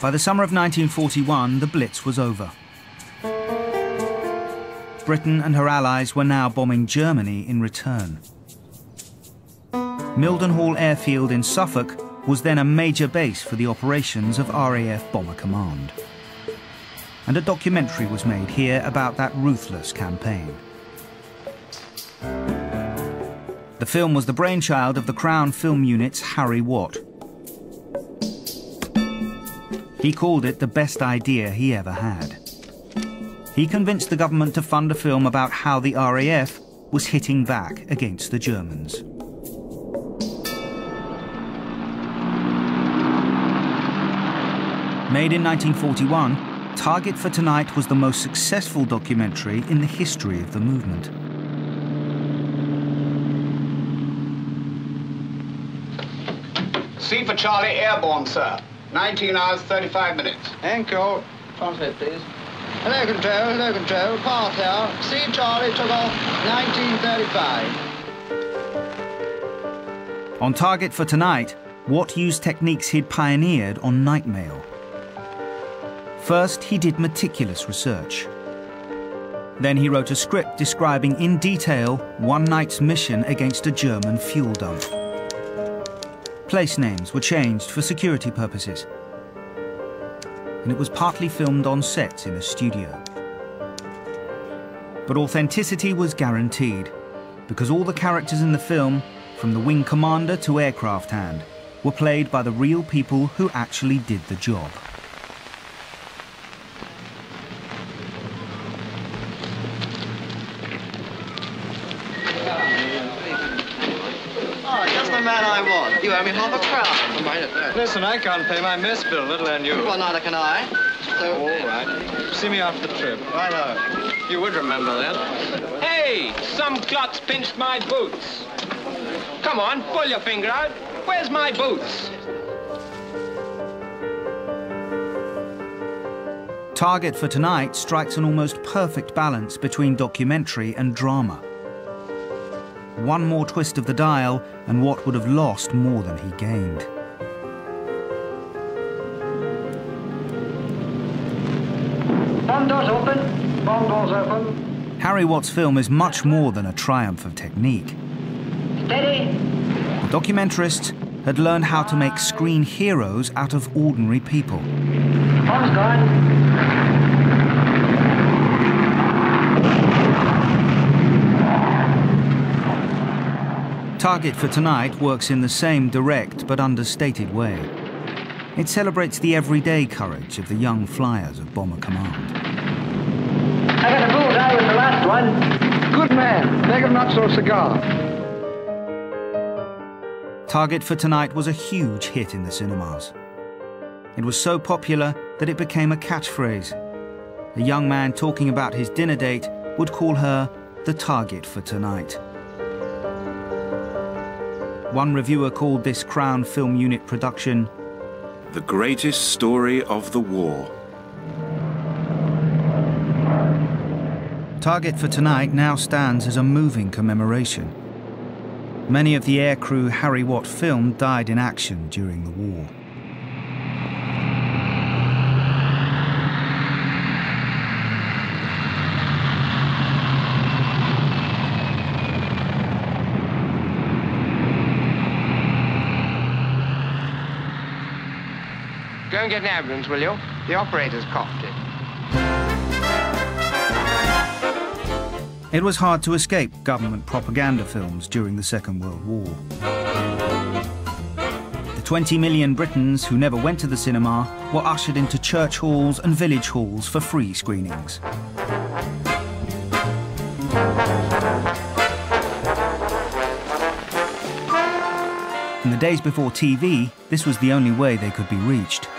By the summer of 1941, the Blitz was over. Britain and her allies were now bombing Germany in return. Mildenhall Airfield in Suffolk was then a major base for the operations of RAF Bomber Command. And a documentary was made here about that ruthless campaign. The film was the brainchild of the Crown Film Unit's Harry Watt. He called it the best idea he ever had. He convinced the government to fund a film about how the RAF was hitting back against the Germans. Made in 1941, Target for Tonight was the most successful documentary in the history of the movement. C for Charlie, airborne, sir. 19 hours, 35 minutes. Anchor, translate, please. Hello, control, pass out. C Charlie took off 1935. On Target for Tonight, Watt used techniques he'd pioneered on night mail. First, he did meticulous research. Then he wrote a script describing in detail one night's mission against a German fuel dump. Place names were changed for security purposes. And it was partly filmed on sets in a studio. But authenticity was guaranteed, because all the characters in the film, from the wing commander to aircraft hand, were played by the real people who actually did the job. Man I want. You owe me half a crown. Listen, I can't pay my mess bill, little and you. Well, neither can I. So... All right. See me after the trip. I know. You would remember that. Hey, some klutz pinched my boots. Come on, pull your finger out. Where's my boots? Target for Tonight strikes an almost perfect balance between documentary and drama. One more twist of the dial, and Watt would have lost more than he gained. Bomb doors open. Bomb doors open. Harry Watt's film is much more than a triumph of technique. Steady. The documentarists had learned how to make screen heroes out of ordinary people. Bomb's gone. Target for Tonight works in the same direct but understated way. It celebrates the everyday courage of the young flyers of Bomber Command. I got a bullseye with the last one. Good man. Make him not so cigar. Target for Tonight was a huge hit in the cinemas. It was so popular that it became a catchphrase. A young man talking about his dinner date would call her the Target for Tonight. One reviewer called this Crown Film Unit production the greatest story of the war. Target for Tonight now stands as a moving commemoration. Many of the aircrew Harry Watt filmed died in action during the war. Go and get an ambulance, will you? The operator's coughed it. It was hard to escape government propaganda films during the Second World War. The 20 million Britons who never went to the cinema were ushered into church halls and village halls for free screenings. In the days before TV, this was the only way they could be reached.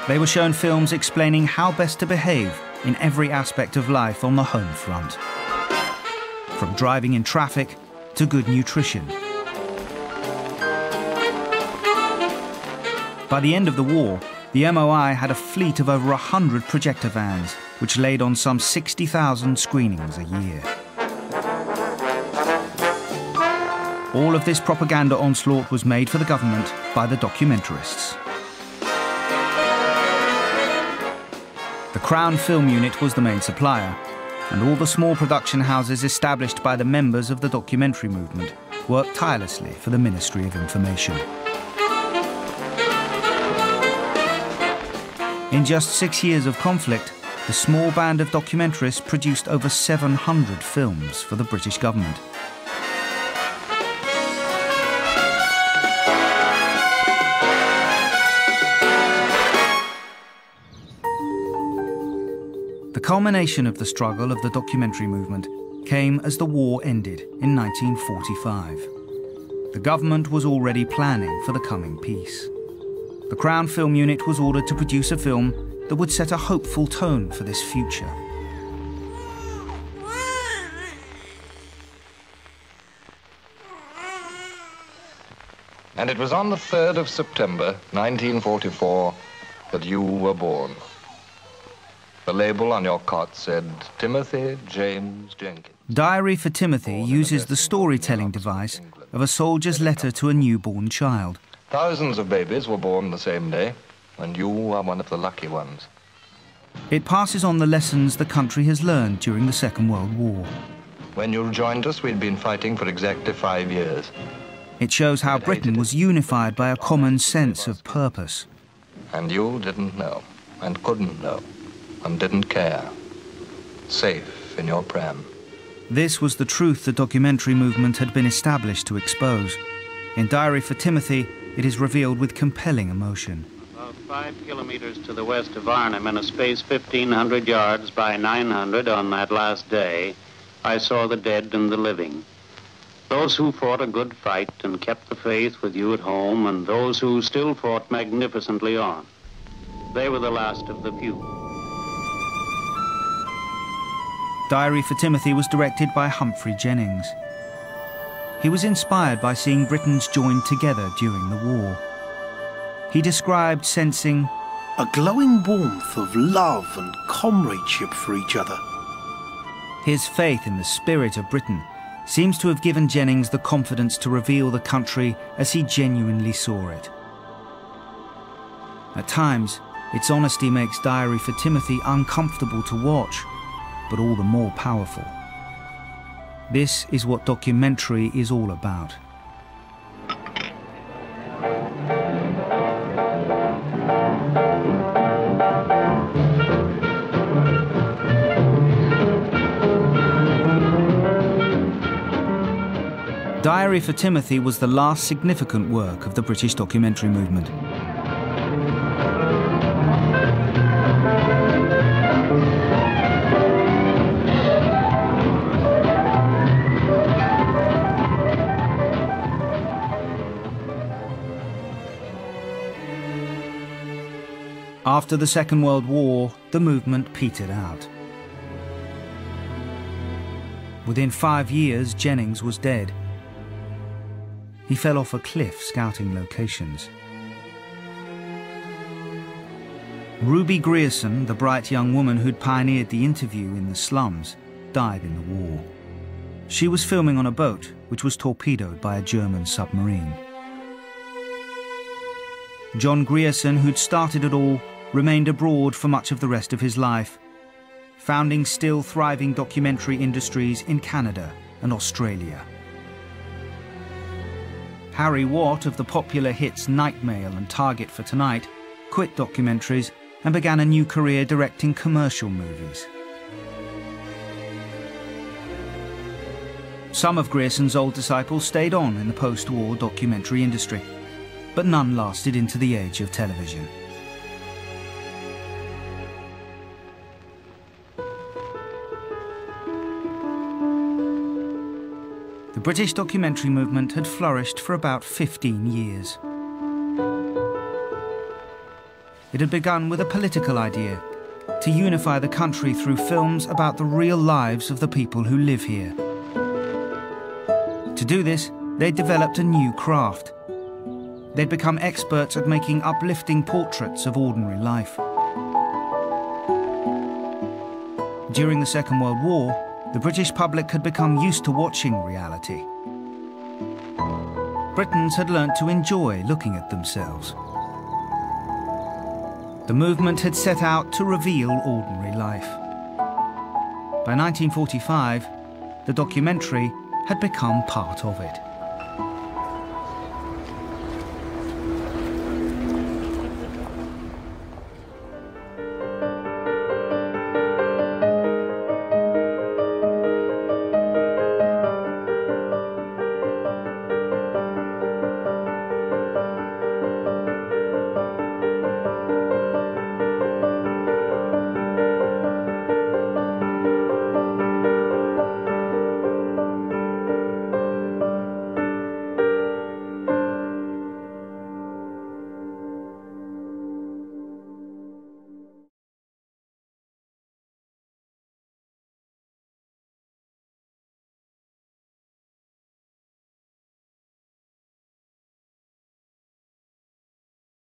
They were shown films explaining how best to behave in every aspect of life on the home front. From driving in traffic to good nutrition. By the end of the war, the MOI had a fleet of over 100 projector vans, which laid on some 60,000 screenings a year. All of this propaganda onslaught was made for the government by the documentarists. The Crown Film Unit was the main supplier, and all the small production houses established by the members of the documentary movement worked tirelessly for the Ministry of Information. In just 6 years of conflict, the small band of documentarists produced over 700 films for the British government. The culmination of the struggle of the documentary movement came as the war ended in 1945. The government was already planning for the coming peace. The Crown Film Unit was ordered to produce a film that would set a hopeful tone for this future. And it was on the 3rd of September, 1944, that you were born. The label on your cot said, Timothy James Jenkins. Diary for Timothy uses the storytelling device of a soldier's letter to a newborn child. Thousands of babies were born the same day, and you are one of the lucky ones. It passes on the lessons the country has learned during the Second World War. When you joined us, we'd been fighting for exactly 5 years. It shows how Britain was unified by a common sense of purpose. And you didn't know, and couldn't know, and didn't care. Safe in your pram. This was the truth the documentary movement had been established to expose. In Diary for Timothy, it is revealed with compelling emotion. About 5 kilometers to the west of Arnhem, in a space 1,500 yards by 900 on that last day, I saw the dead and the living. Those who fought a good fight and kept the faith with you at home, and those who still fought magnificently on. They were the last of the few. Diary for Timothy was directed by Humphrey Jennings. He was inspired by seeing Britons joined together during the war. He described sensing a glowing warmth of love and comradeship for each other. His faith in the spirit of Britain seems to have given Jennings the confidence to reveal the country as he genuinely saw it. At times, its honesty makes Diary for Timothy uncomfortable to watch, but all the more powerful. This is what documentary is all about. Diary for Timothy was the last significant work of the British documentary movement. After the Second World War, the movement petered out. Within 5 years, Jennings was dead. He fell off a cliff scouting locations. Ruby Grierson, the bright young woman who'd pioneered the interview in the slums, died in the war. She was filming on a boat which was torpedoed by a German submarine. John Grierson, who'd started it all, remained abroad for much of the rest of his life, founding still thriving documentary industries in Canada and Australia. Harry Watt of the popular hits Night Mail and Target for Tonight quit documentaries and began a new career directing commercial movies. Some of Grierson's old disciples stayed on in the post-war documentary industry, but none lasted into the age of television. The British documentary movement had flourished for about 15 years. It had begun with a political idea, to unify the country through films about the real lives of the people who live here. To do this, they developed a new craft. They'd become experts at making uplifting portraits of ordinary life. During the Second World War, the British public had become used to watching reality. Britons had learnt to enjoy looking at themselves. The movement had set out to reveal ordinary life. By 1945, the documentary had become part of it.